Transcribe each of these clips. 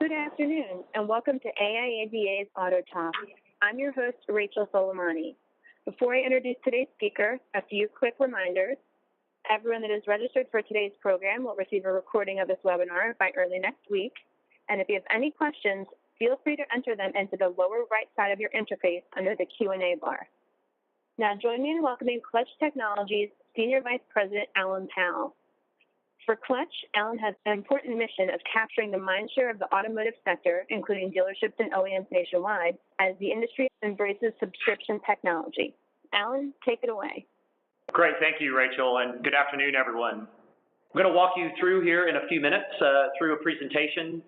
Good afternoon, and welcome to AIADA's AutoTalk. I'm your host, Rachel Soleimani. Before I introduce today's speaker, a few quick reminders. Everyone that is registered for today's program will receive a recording of this webinar by early next week. And if you have any questions, feel free to enter them into the lower right side of your interface under the Q&A bar. Now join me in welcoming Clutch Technologies Senior Vice President, Alan Powell. For Clutch, Alan has an important mission of capturing the mindshare of the automotive sector, including dealerships and OEMs nationwide, as the industry embraces subscription technology. Alan, take it away. Great, thank you, Rachel, and good afternoon, everyone. I'm going to walk you through here in a few minutes through a presentation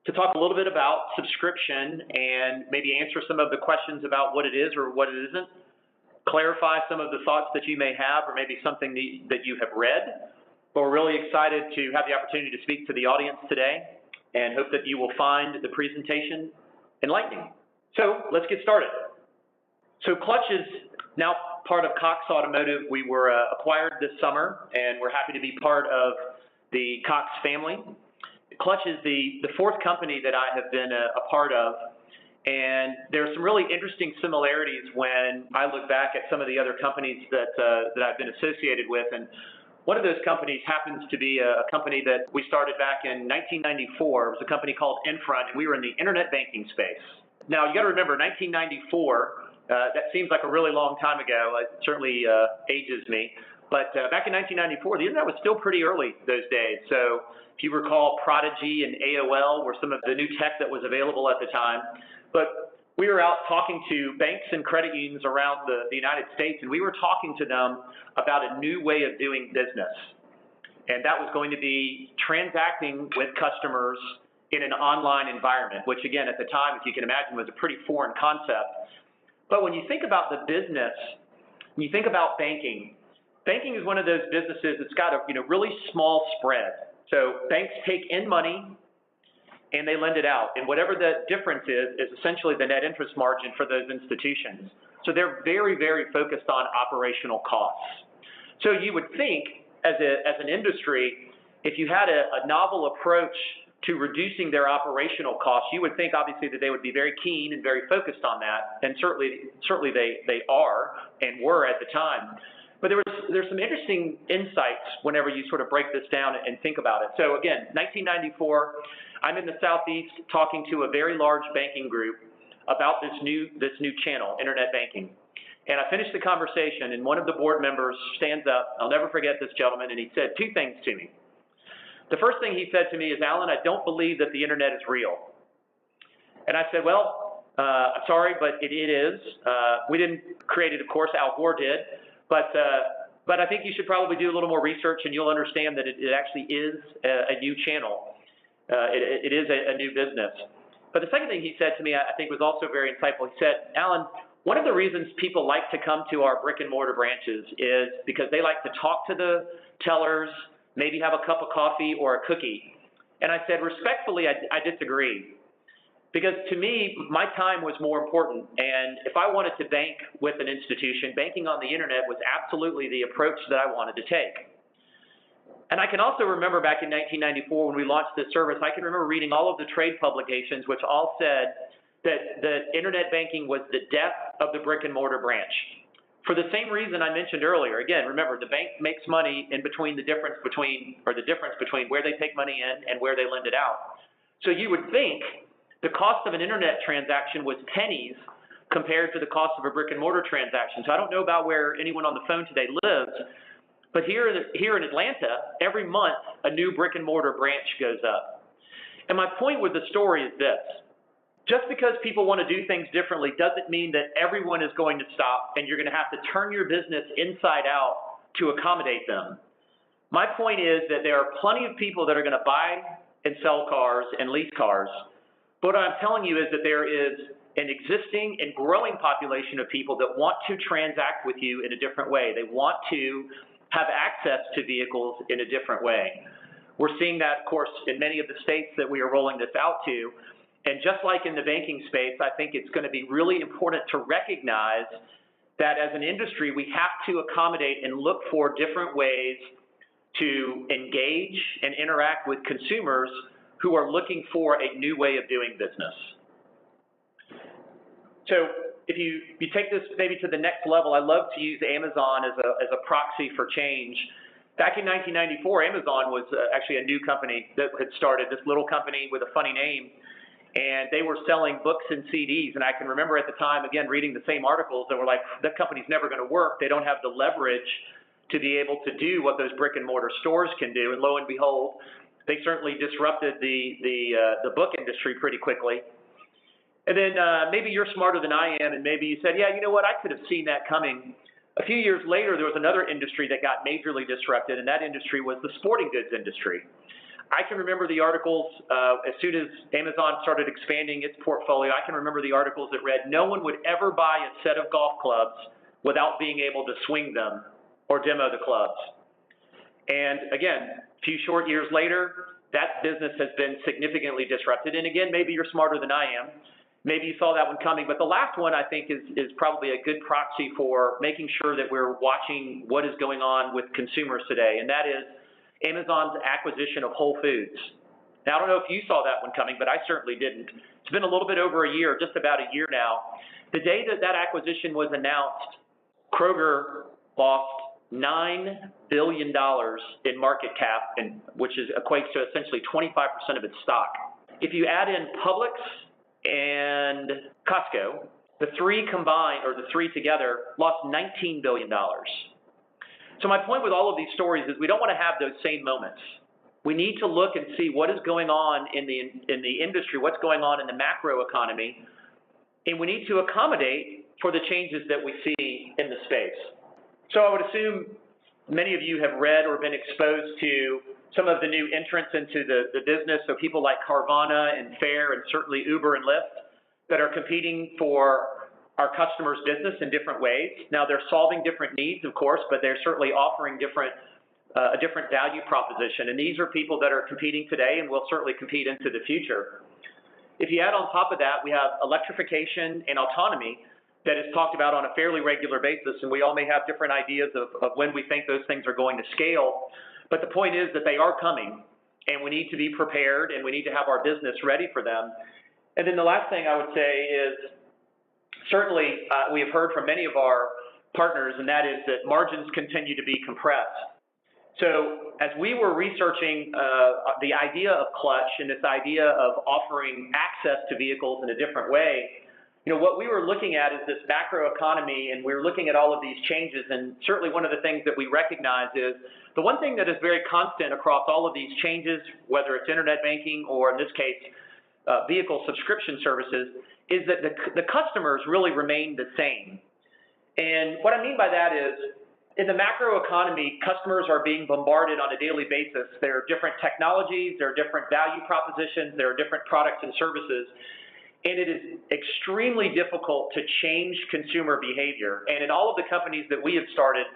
to talk a little bit about subscription and maybe answer some of the questions about what it is or what it isn't, clarify some of the thoughts that you may have or maybe something that you have read. But we're really excited to have the opportunity to speak to the audience today and hope that you will find the presentation enlightening. So let's get started. So Clutch is now part of Cox Automotive. We were acquired this summer, and we're happy to be part of the Cox family. Clutch is the fourth company that I have been a part of, and there's some really interesting similarities when I look back at some of the other companies that I've been associated with. And one of those companies happens to be a company that we started back in 1994. It was a company called Infront, and we were in the internet banking space. Now, you got to remember, 1994, that seems like a really long time ago. It certainly ages me. But back in 1994, the internet was still pretty early those days. So if you recall, Prodigy and AOL were some of the new tech that was available at the time. But we were out talking to banks and credit unions around the United States, and we were talking to them about a new way of doing business. And that was going to be transacting with customers in an online environment, which again, at the time, if you can imagine, was a pretty foreign concept. But when you think about the business, when you think about banking, banking is one of those businesses that's got a really small spread. So banks take in money and they lend it out. And whatever the difference is essentially the net interest margin for those institutions. So they're very, very focused on operational costs. So you would think, as an industry, if you had a novel approach to reducing their operational costs, you would think obviously that they would be very keen and very focused on that. And certainly they are and were at the time. But there's some interesting insights whenever you sort of break this down and think about it. So again, 1994, I'm in the Southeast talking to a very large banking group about this new channel, internet banking. And I finished the conversation, and one of the board members stands up. I'll never forget this gentleman, and he said two things to me. The first thing he said to me is, Alan, I don't believe that the internet is real. And I said, well, I'm sorry, but it is. We didn't create it, of course, Al Gore did. But I think you should probably do a little more research, and you'll understand that it actually is a new channel. It is a new business. But the second thing he said to me, I think, was also very insightful. He said, Alan, one of the reasons people like to come to our brick and mortar branches is because they like to talk to the tellers, maybe have a cup of coffee or a cookie. And I said, respectfully, I disagree. Because to me, my time was more important. And if I wanted to bank with an institution, banking on the internet was absolutely the approach that I wanted to take. And I can also remember back in 1994 when we launched this service, I can remember reading all of the trade publications which all said that internet banking was the death of the brick and mortar branch. For the same reason I mentioned earlier. Again, remember, the bank makes money in between the difference between where they take money in and where they lend it out. So you would think the cost of an internet transaction was pennies compared to the cost of a brick and mortar transaction. So I don't know about where anyone on the phone today lives, but here in Atlanta, every month a new brick and mortar branch goes up. And my point with the story is this. Just because people want to do things differently doesn't mean that everyone is going to stop and you're going to have to turn your business inside out to accommodate them. My point is that there are plenty of people that are going to buy and sell cars and lease cars. But what I'm telling you is that there is an existing and growing population of people that want to transact with you in a different way. They want to have access to vehicles in a different way. We're seeing that, of course, in many of the states that we are rolling this out to. And just like in the banking space, I think it's going to be really important to recognize that as an industry, we have to accommodate and look for different ways to engage and interact with consumers who are looking for a new way of doing business. So if you take this maybe to the next level, I love to use Amazon as a proxy for change. Back in 1994, Amazon was actually a new company that had started, this little company with a funny name, and they were selling books and CDs. And I can remember at the time, again, reading the same articles that were like, that company's never going to work. They don't have the leverage to be able to do what those brick and mortar stores can do. And lo and behold, they certainly disrupted the book industry pretty quickly. And then maybe you're smarter than I am, and maybe you said, yeah, you know what, I could have seen that coming. A few years later, there was another industry that got majorly disrupted, and that industry was the sporting goods industry. I can remember the articles as soon as Amazon started expanding its portfolio. I can remember the articles that read, no one would ever buy a set of golf clubs without being able to swing them or demo the clubs. And again, a few short years later, that business has been significantly disrupted. And again, maybe you're smarter than I am. Maybe you saw that one coming. But the last one, I think, is probably a good proxy for making sure that we're watching what is going on with consumers today, and that is Amazon's acquisition of Whole Foods. Now, I don't know if you saw that one coming, but I certainly didn't. It's been a little bit over a year, just about a year now. The day that that acquisition was announced, Kroger lost $9 billion in market cap, which equates to essentially 25% of its stock. If you add in Publix and Costco, the three combined, or the three together, lost $19 billion. So my point with all of these stories is we don't want to have those same moments. We need to look and see what is going on in the industry, what's going on in the macro economy, and we need to accommodate for the changes that we see in the space. So I would assume many of you have read or been exposed to some of the new entrants into the business, so people like Carvana and Fare and certainly Uber and Lyft that are competing for our customers' business in different ways. Now, they're solving different needs, of course, but they're certainly offering a different value proposition. And these are people that are competing today and will certainly compete into the future. If you add on top of that, we have electrification and autonomy that is talked about on a fairly regular basis, and we all may have different ideas of when we think those things are going to scale. But the point is that they are coming, and we need to be prepared, and we need to have our business ready for them. And then the last thing I would say is, certainly we have heard from many of our partners, and that is that margins continue to be compressed. So as we were researching the idea of Clutch and this idea of offering access to vehicles in a different way, what we were looking at is this macro economy, and we were looking at all of these changes, and certainly one of the things that we recognize is the one thing that is very constant across all of these changes, whether it's internet banking or in this case, vehicle subscription services, is that the customers really remain the same. And what I mean by that is, in the macro economy, customers are being bombarded on a daily basis. There are different technologies, there are different value propositions, there are different products and services. And it is extremely difficult to change consumer behavior. And in all of the companies that we have started,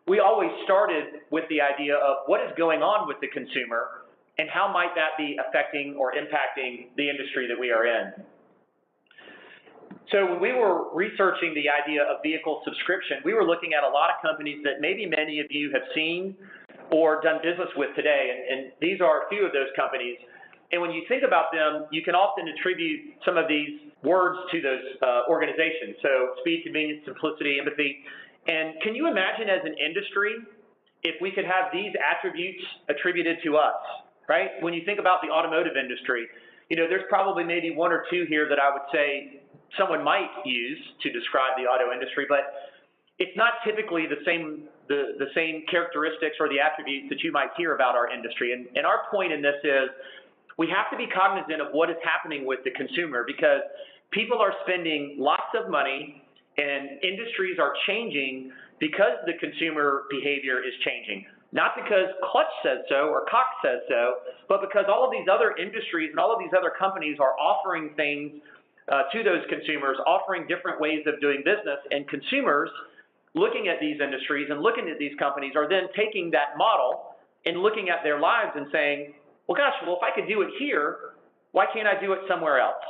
we always started with the idea of what is going on with the consumer and how might that be affecting or impacting the industry that we are in. So when we were researching the idea of vehicle subscription, we were looking at a lot of companies that maybe many of you have seen or done business with today. And these are a few of those companies. And when you think about them, you can often attribute some of these words to those organizations. So speed, convenience, simplicity, empathy. And can you imagine as an industry if we could have these attributes attributed to us, right? When you think about the automotive industry, there's probably maybe one or two here that I would say someone might use to describe the auto industry, but it's not typically the same characteristics or the attributes that you might hear about our industry. And our point in this is, we have to be cognizant of what is happening with the consumer because people are spending lots of money and industries are changing because the consumer behavior is changing. Not because Clutch says so or Cox says so, but because all of these other industries and all of these other companies are offering things to those consumers, offering different ways of doing business, and consumers looking at these industries and looking at these companies are then taking that model and looking at their lives and saying, well, gosh, if I could do it here, why can't I do it somewhere else?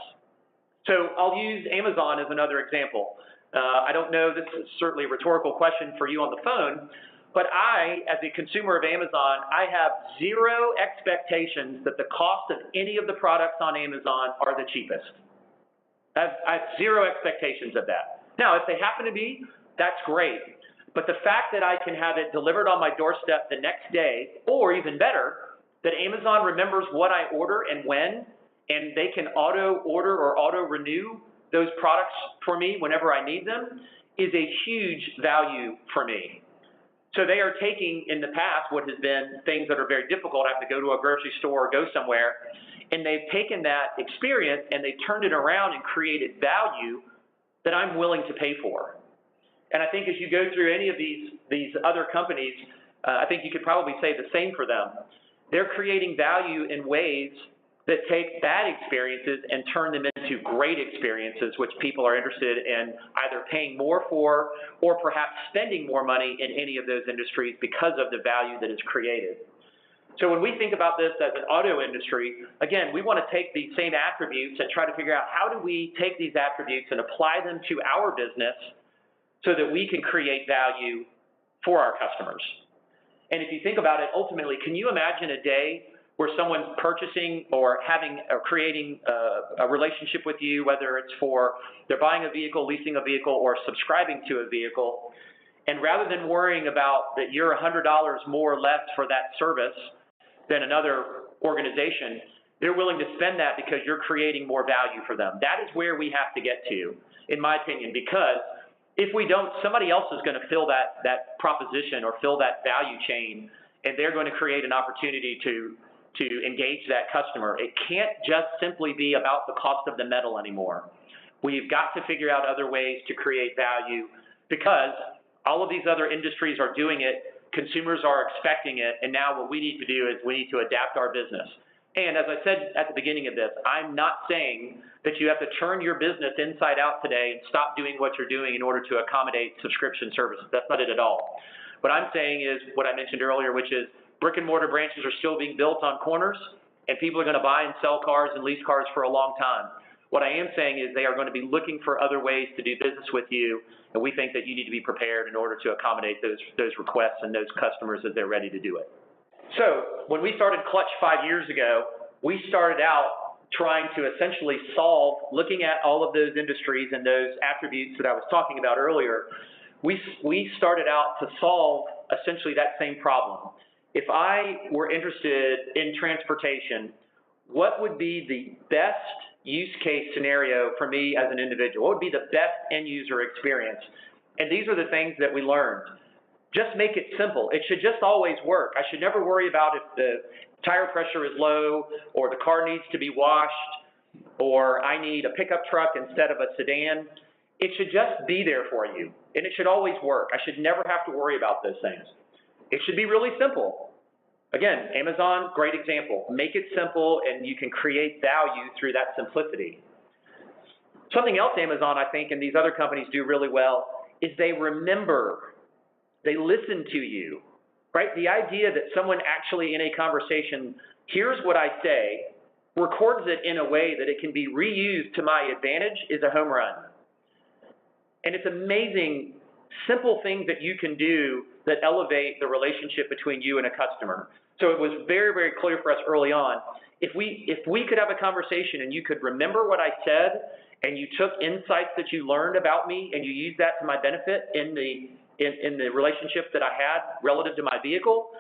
So I'll use Amazon as another example. I don't know, this is certainly a rhetorical question for you on the phone, But I, as a consumer of Amazon, I have zero expectations that the cost of any of the products on Amazon are the cheapest. I have zero expectations of that. Now, if they happen to be, that's great. But the fact that I can have it delivered on my doorstep the next day, or even better, that Amazon remembers what I order and when, and they can auto-order or auto-renew those products for me whenever I need them, is a huge value for me. So they are taking, in the past, what has been things that are very difficult. I have to go to a grocery store or go somewhere, and they've taken that experience and they've turned it around and created value that I'm willing to pay for. And I think as you go through any of these other companies, I think you could probably say the same for them. They're creating value in ways that take bad experiences and turn them into great experiences, which people are interested in either paying more for or perhaps spending more money in any of those industries because of the value that is created. So when we think about this as an auto industry, again, we want to take these same attributes and try to figure out how do we take these attributes and apply them to our business so that we can create value for our customers. And if you think about it, ultimately, can you imagine a day where someone's purchasing or creating a relationship with you, whether it's for they're buying a vehicle, leasing a vehicle, or subscribing to a vehicle, and rather than worrying about that you're $100 more or less for that service than another organization, they're willing to spend that because you're creating more value for them. That is where we have to get to, in my opinion, because if we don't, somebody else is going to fill that proposition or fill that value chain, and they're going to create an opportunity to engage that customer. It can't just simply be about the cost of the metal anymore. We've got to figure out other ways to create value because all of these other industries are doing it, consumers are expecting it, and now what we need to do is we need to adapt our business. And as I said at the beginning of this, I'm not saying that you have to turn your business inside out today and stop doing what you're doing in order to accommodate subscription services. That's not it at all. What I'm saying is what I mentioned earlier, which is brick and mortar branches are still being built on corners, and people are going to buy and sell cars and lease cars for a long time. What I am saying is they are going to be looking for other ways to do business with you, and we think that you need to be prepared in order to accommodate those requests and those customers as they're ready to do it. So when we started Clutch 5 years ago, we started out trying to essentially solve, looking at all of those industries and those attributes that I was talking about earlier, we started out to solve essentially that same problem. If I were interested in transportation, what would be the best use case scenario for me as an individual? What would be the best end user experience? And these are the things that we learned. Just make it simple. It should just always work. I should never worry about if the tire pressure is low or the car needs to be washed or I need a pickup truck instead of a sedan. It should just be there for you, and it should always work. I should never have to worry about those things. It should be really simple. Again, Amazon, great example. Make it simple, and you can create value through that simplicity. Something else Amazon, I think, and these other companies do really well is they remember. They listen to you, right? The idea that someone actually in a conversation hears what I say, records it in a way that it can be reused to my advantage is a home run. And it's amazing, simple things that you can do that elevate the relationship between you and a customer. So it was very, very clear for us early on, if we could have a conversation and you could remember what I said and you took insights that you learned about me and you used that to my benefit in the relationship that I had relative to my vehicle,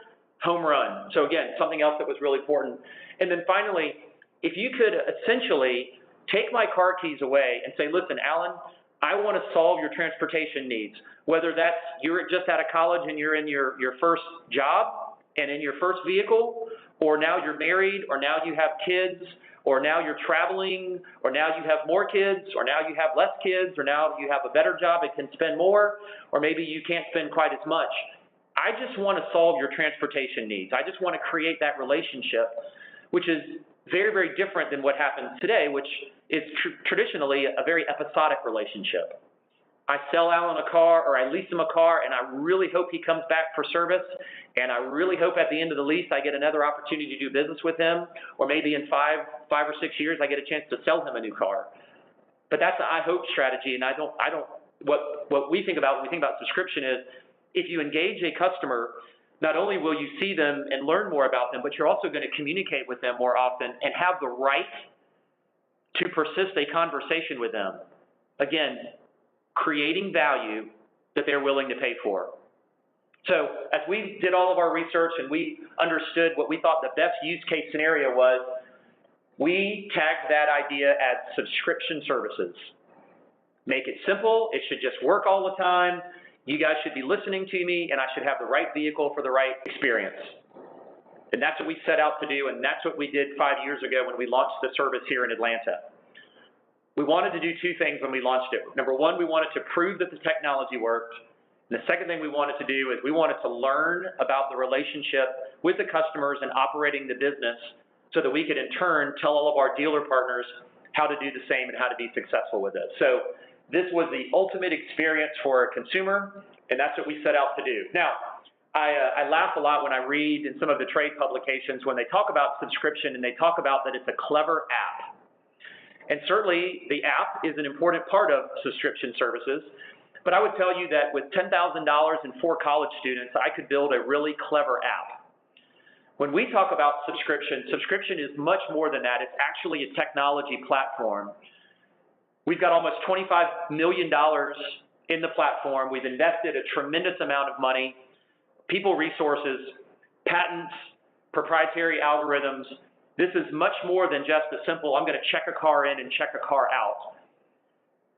home run. So again, something else that was really important. And then finally, if you could essentially take my car keys away and say, listen, Alan, I want to solve your transportation needs, whether that's you're just out of college and you're in your first job and in your first vehicle, or now you're married, or now you have kids, or now you're traveling, or now you have more kids, or now you have less kids, or now you have a better job and can spend more, or maybe you can't spend quite as much. I just want to solve your transportation needs. I just want to create that relationship, which is very, very different than what happens today, which is traditionally a very episodic relationship. I sell Alan a car or I lease him a car and I really hope he comes back for service, and I really hope at the end of the lease I get another opportunity to do business with him, or maybe in five or 6 years I get a chance to sell him a new car. But that's an I hope strategy, and what we think about when we think about subscription is if you engage a customer, not only will you see them and learn more about them, but you're also going to communicate with them more often and have the right to persist a conversation with them. Again, creating value that they're willing to pay for. So as we did all of our research and we understood what we thought the best use case scenario was, we tagged that idea as subscription services. Make it simple. It should just work all the time. You guys should be listening to me, and I should have the right vehicle for the right experience. And that's what we set out to do, and that's what we did 5 years ago when we launched the service here in Atlanta. We wanted to do two things when we launched it. Number one, we wanted to prove that the technology worked. And the second thing we wanted to do is we wanted to learn about the relationship with the customers and operating the business so that we could in turn tell all of our dealer partners how to do the same and how to be successful with it. So this was the ultimate experience for a consumer, and that's what we set out to do. Now, I laugh a lot when I read in some of the trade publications when they talk about subscription and they talk about that it's a clever app. And certainly the app is an important part of subscription services, but I would tell you that with $10,000 and 4 college students, I could build a really clever app. When we talk about subscription, subscription is much more than that. It's actually a technology platform. We've got almost $25 million in the platform. We've invested a tremendous amount of money, people resources, patents, proprietary algorithms. This is much more than just a simple, I'm going to check a car in and check a car out.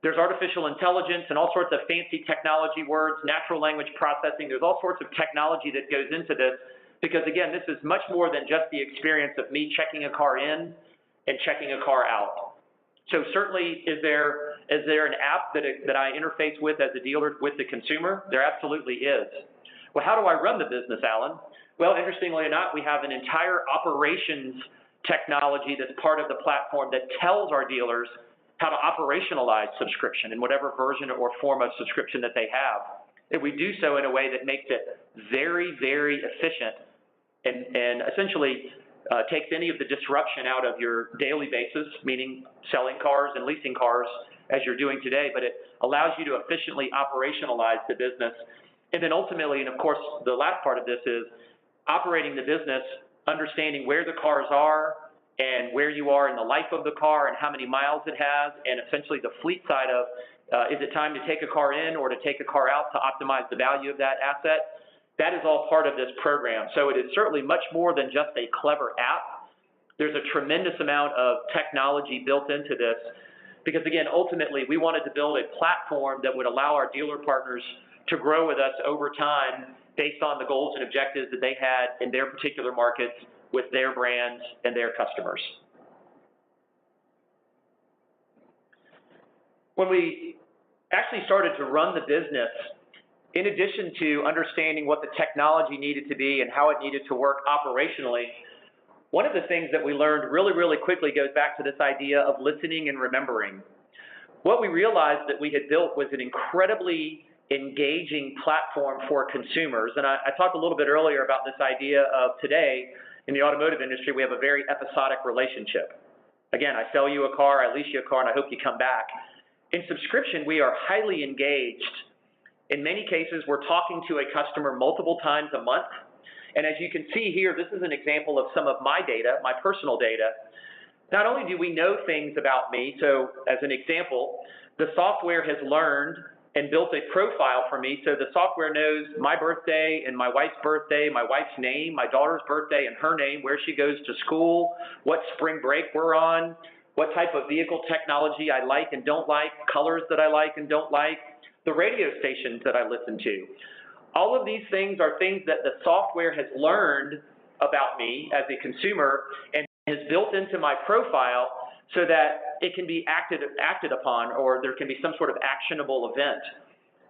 There's artificial intelligence and all sorts of fancy technology words, natural language processing. There's all sorts of technology that goes into this because, again, this is much more than just the experience of me checking a car in and checking a car out. So certainly, is there an app that I interface with as a dealer with the consumer? There absolutely is. Well, how do I run the business, Alan? Well, interestingly enough, we have an entire operations technology that's part of the platform that tells our dealers how to operationalize subscription in whatever version or form of subscription that they have. And we do so in a way that makes it very, very efficient and essentially takes any of the disruption out of your daily basis, meaning selling cars and leasing cars as you're doing today, but it allows you to efficiently operationalize the business. And then ultimately, and of course, the last part of this is operating the business, understanding where the cars are and where you are in the life of the car and how many miles it has, and essentially the fleet side of, is it time to take a car in or to take a car out to optimize the value of that asset? That is all part of this program. So it is certainly much more than just a clever app. There's a tremendous amount of technology built into this because, again, ultimately, we wanted to build a platform that would allow our dealer partners to grow with us over time based on the goals and objectives that they had in their particular markets with their brands and their customers. When we actually started to run the business, in addition to understanding what the technology needed to be and how it needed to work operationally, one of the things that we learned really, really quickly goes back to this idea of listening and remembering. What we realized that we had built was an incredibly engaging platform for consumers. And I talked a little bit earlier about this idea of today in the automotive industry, we have a very episodic relationship. Again, I sell you a car, I lease you a car, and I hope you come back. In subscription, we are highly engaged. In many cases, we're talking to a customer multiple times a month. And as you can see here, this is an example of some of my data, my personal data. Not only do we know things about me, so as an example, the software has learned and built a profile for me, so the software knows my birthday and my wife's birthday, my wife's name, my daughter's birthday and her name, where she goes to school, what spring break we're on, what type of vehicle technology I like and don't like, colors that I like and don't like, the radio stations that I listen to. All of these things are things that the software has learned about me as a consumer and has built into my profile so that it can be acted upon, or there can be some sort of actionable event.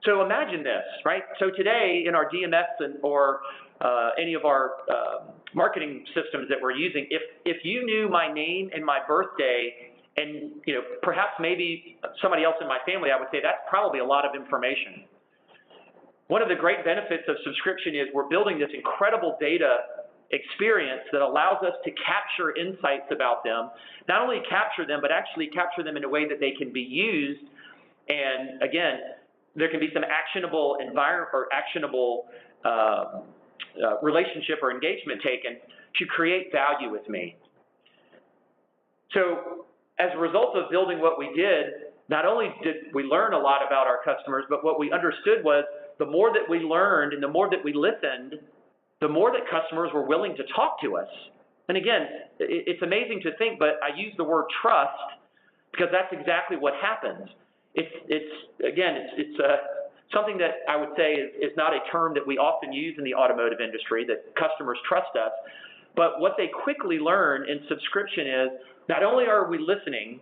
So imagine this, right? So today in our DMS or any of our marketing systems that we're using, if you knew my name and my birthday, and perhaps maybe somebody else in my family, I would say that's probably a lot of information. One of the great benefits of subscription is we're building this incredible data experience that allows us to capture insights about them, not only capture them, but actually capture them in a way that they can be used and, again, there can be some actionable relationship or engagement taken to create value with me. So as a result of building what we did, not only did we learn a lot about our customers, but what we understood was the more that we learned and the more that we listened, the more that customers were willing to talk to us. And again, it's amazing to think, but I use the word trust because that's exactly what happens. It's something that I would say is not a term that we often use in the automotive industry, that customers trust us. But what they quickly learn in subscription is not only are we listening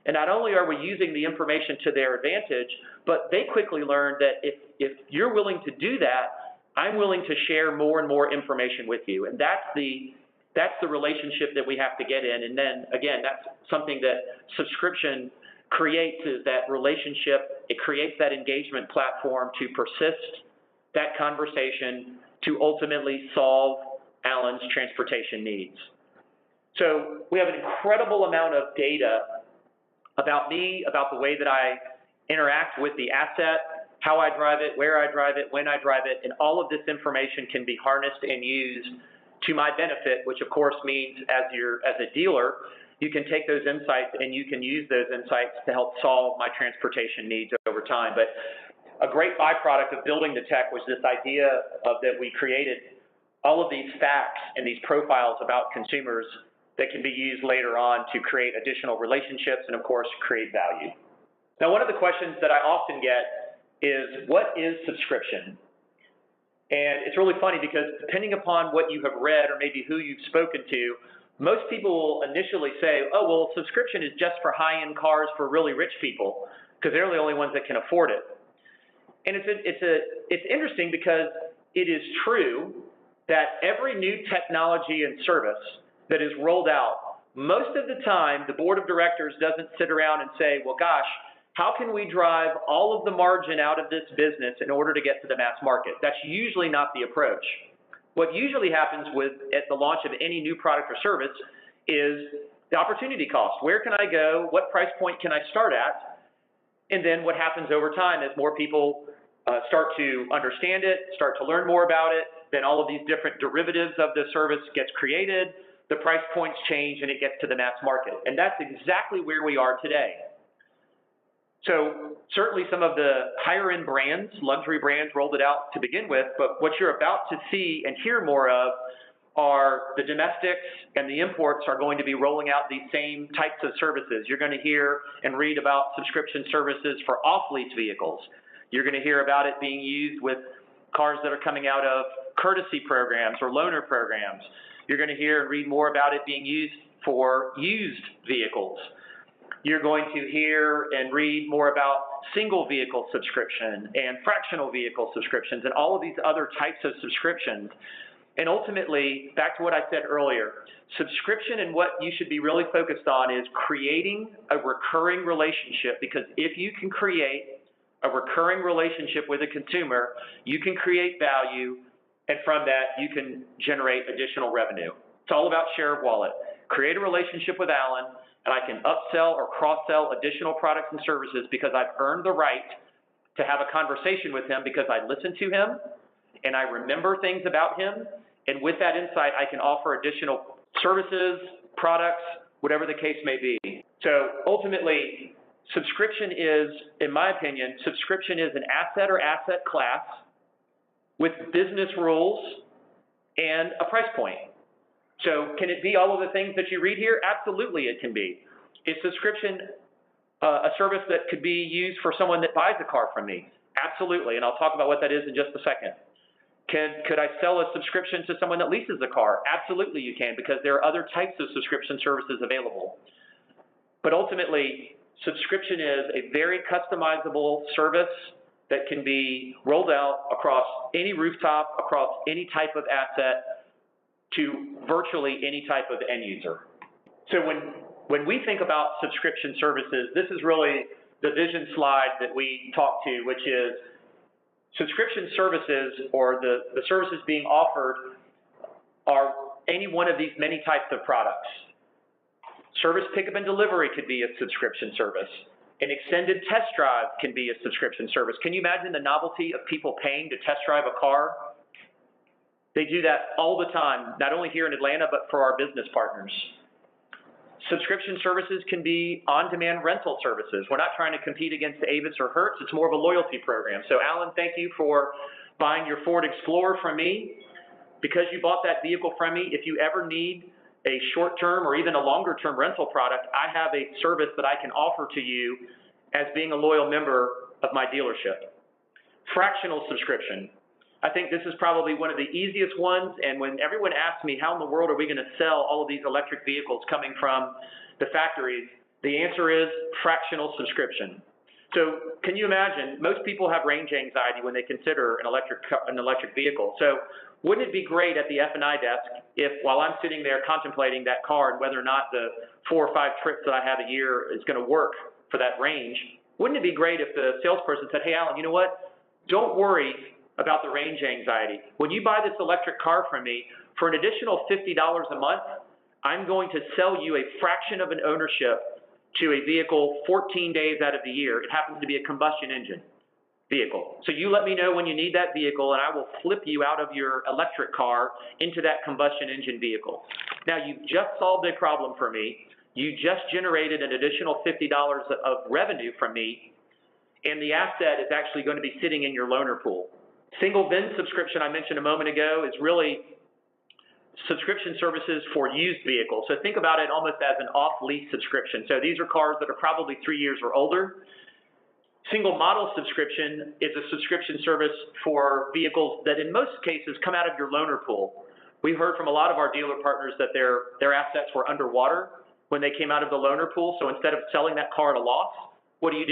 and not only are we using the information to their advantage, but they quickly learn that if you're willing to do that, I'm willing to share more and more information with you. And that's the relationship that we have to get in. And then, again, that's something that subscription creates, is that relationship. It creates that engagement platform to persist that conversation to ultimately solve Alan's transportation needs. So we have an incredible amount of data about me, about the way that I interact with the asset, how I drive it, where I drive it, when I drive it, and all of this information can be harnessed and used to my benefit, which of course means as a dealer, you can take those insights and you can use those insights to help solve my transportation needs over time. But a great byproduct of building the tech was this idea that we created all of these facts and these profiles about consumers that can be used later on to create additional relationships and, of course, create value. Now, one of the questions that I often get is, what is subscription? And it's really funny because depending upon what you have read or maybe who you've spoken to, most people will initially say, oh, well, subscription is just for high-end cars for really rich people because they're the only ones that can afford it. And it's interesting because it is true that every new technology and service that is rolled out, most of the time the board of directors doesn't sit around and say, well, gosh, how can we drive all of the margin out of this business in order to get to the mass market? That's usually not the approach. What usually happens at the launch of any new product or service is the opportunity cost. Where can I go? What price point can I start at? And then what happens over time as more people start to understand it, start to learn more about it, then all of these different derivatives of the service gets created, the price points change, and it gets to the mass market. And that's exactly where we are today. So certainly some of the higher end brands, luxury brands, rolled it out to begin with, but what you're about to see and hear more of are the domestics and the imports are going to be rolling out these same types of services. You're going to hear and read about subscription services for off-lease vehicles. You're going to hear about it being used with cars that are coming out of courtesy programs or loaner programs. You're going to hear and read more about it being used for used vehicles. You're going to hear and read more about single vehicle subscription and fractional vehicle subscriptions and all of these other types of subscriptions. And ultimately, back to what I said earlier, subscription and what you should be really focused on is creating a recurring relationship, because if you can create a recurring relationship with a consumer, you can create value, and from that, you can generate additional revenue. It's all about share of wallet. Create a relationship with Alan, and I can upsell or cross-sell additional products and services because I've earned the right to have a conversation with him because I listen to him and I remember things about him. And with that insight, I can offer additional services, products, whatever the case may be. So ultimately, subscription is, in my opinion, subscription is an asset or asset class with business rules and a price point. So can it be all of the things that you read here? Absolutely it can be. Is subscription a service that could be used for someone that buys a car from me? Absolutely, and I'll talk about what that is in just a second. Could I sell a subscription to someone that leases a car? Absolutely you can, because there are other types of subscription services available. But ultimately, subscription is a very customizable service that can be rolled out across any rooftop, across any type of asset, to virtually any type of end user. So when we think about subscription services, this is really the vision slide that we talk to, which is subscription services, or the services being offered, are any one of these many types of products. Service pickup and delivery could be a subscription service. An extended test drive can be a subscription service. Can you imagine the novelty of people paying to test drive a car? They do that all the time, not only here in Atlanta, but for our business partners. Subscription services can be on-demand rental services. We're not trying to compete against Avis or Hertz. It's more of a loyalty program. So Alan, thank you for buying your Ford Explorer from me. Because you bought that vehicle from me, if you ever need a short-term or even a longer-term rental product, I have a service that I can offer to you as being a loyal member of my dealership. Fractional subscription. I think this is probably one of the easiest ones, and when everyone asks me how in the world are we going to sell all of these electric vehicles coming from the factories, the answer is fractional subscription. So can you imagine, most people have range anxiety when they consider an electric vehicle. So wouldn't it be great at the F&I desk if, while I'm sitting there contemplating that car and whether or not the 4 or 5 trips that I have a year is going to work for that range, wouldn't it be great if the salesperson said, hey, Alan, you know what? Don't worry about the range anxiety. When you buy this electric car from me, for an additional $50 a month, I'm going to sell you a fraction of an ownership to a vehicle 14 days out of the year. It happens to be a combustion engine vehicle. So you let me know when you need that vehicle, and I will flip you out of your electric car into that combustion engine vehicle. Now, you've just solved a problem for me. You just generated an additional $50 of revenue from me, and the asset is actually going to be sitting in your loaner pool. Single VIN subscription I mentioned a moment ago is really subscription services for used vehicles. So think about it almost as an off-lease subscription. So these are cars that are probably 3 years or older. Single model subscription is a subscription service for vehicles that in most cases come out of your loaner pool. We've heard from a lot of our dealer partners that their assets were underwater when they came out of the loaner pool. So instead of selling that car at a loss, what do?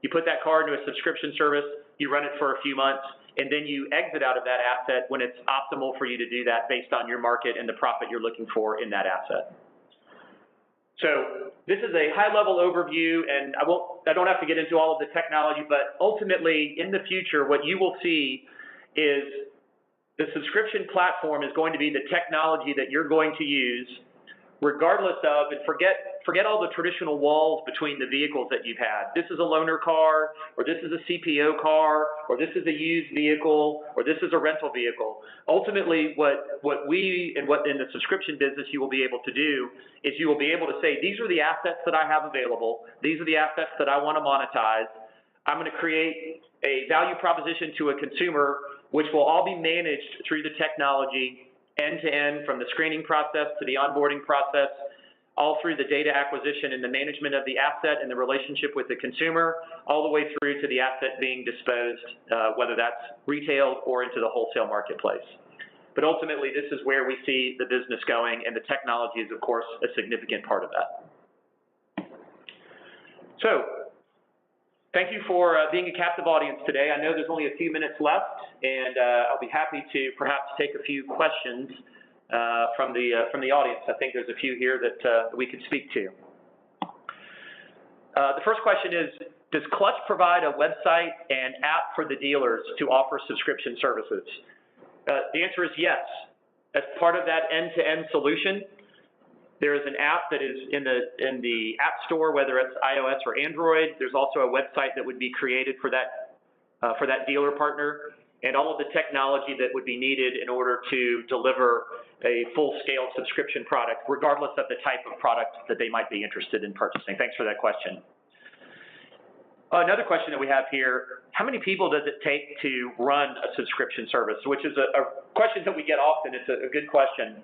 You put that car into a subscription service, you run it for a few months, and then you exit out of that asset when it's optimal for you to do that based on your market and the profit you're looking for in that asset. So this is a high-level overview, and I don't have to get into all of the technology, but ultimately in the future what you will see is the subscription platform is going to be the technology that you're going to use regardless of, and forget all the traditional walls between the vehicles that you've had. This is a loaner car, or this is a CPO car, or this is a used vehicle, or this is a rental vehicle. Ultimately, what we, and what in the subscription business you will be able to do is you will be able to say, these are the assets that I have available. These are the assets that I want to monetize. I'm going to create a value proposition to a consumer, which will all be managed through the technology end-to-end, from the screening process to the onboarding process, all through the data acquisition and the management of the asset and the relationship with the consumer, all the way through to the asset being disposed, whether that's retail or into the wholesale marketplace. But ultimately, this is where we see the business going, and the technology is, of course, a significant part of that. So, thank you for being a captive audience today. I know there's only a few minutes left, and I'll be happy to perhaps take a few questions from the audience. I think there's a few here that we could speak to. The first question is, does Clutch provide a website and app for the dealers to offer subscription services? The answer is yes. As part of that end-to-end solution, there is an app that is in the App Store, whether it's iOS or Android. There's also a website that would be created for that dealer partner, and all of the technology that would be needed in order to deliver a full-scale subscription product, regardless of the type of product that they might be interested in purchasing. Thanks for that question. Another question that we have here, how many people does it take to run a subscription service? Which is a question that we get often. It's a good question.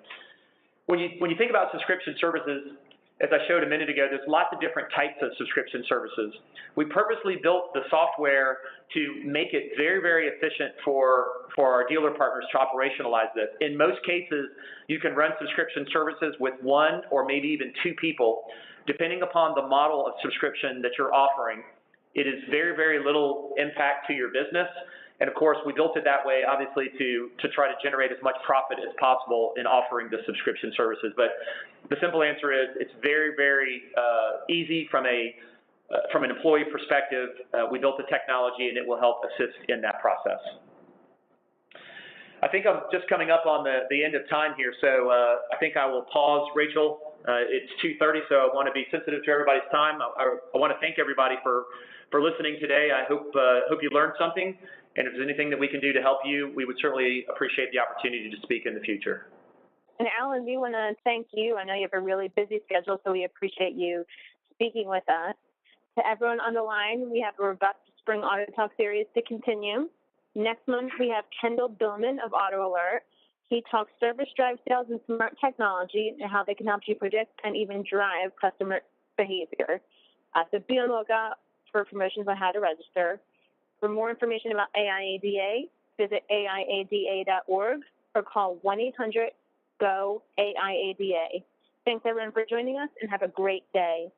When you think about subscription services, as I showed a minute ago, there's lots of different types of subscription services. We purposely built the software to make it very, very efficient for our dealer partners to operationalize this. In most cases, you can run subscription services with 1 or maybe even 2 people, depending upon the model of subscription that you're offering. It is very, very little impact to your business. And of course, we built it that way, obviously, to try to generate as much profit as possible in offering the subscription services. But the simple answer is it's very, very easy from an employee perspective. We built the technology, and it will help assist in that process. I think I'm just coming up on the end of time here, so I think I will pause. Rachel, It's 2:30, so I want to be sensitive to everybody's time. I want to thank everybody for listening today. I hope you learned something, and if there's anything that we can do to help you, we would certainly appreciate the opportunity to speak in the future. And Alan, we want to thank you. I know you have a really busy schedule, so we appreciate you speaking with us. To everyone on the line, we have a robust spring Auto Talk series to continue. Next month, we have Kendall Billman of Auto Alert. He talks service drive sales and smart technology and how they can help you predict and even drive customer behavior. So be on the lookout for promotions on how to register. For more information about AIADA, visit AIADA.org or call 1-800-GO-AIADA. Thanks, everyone, for joining us, and have a great day.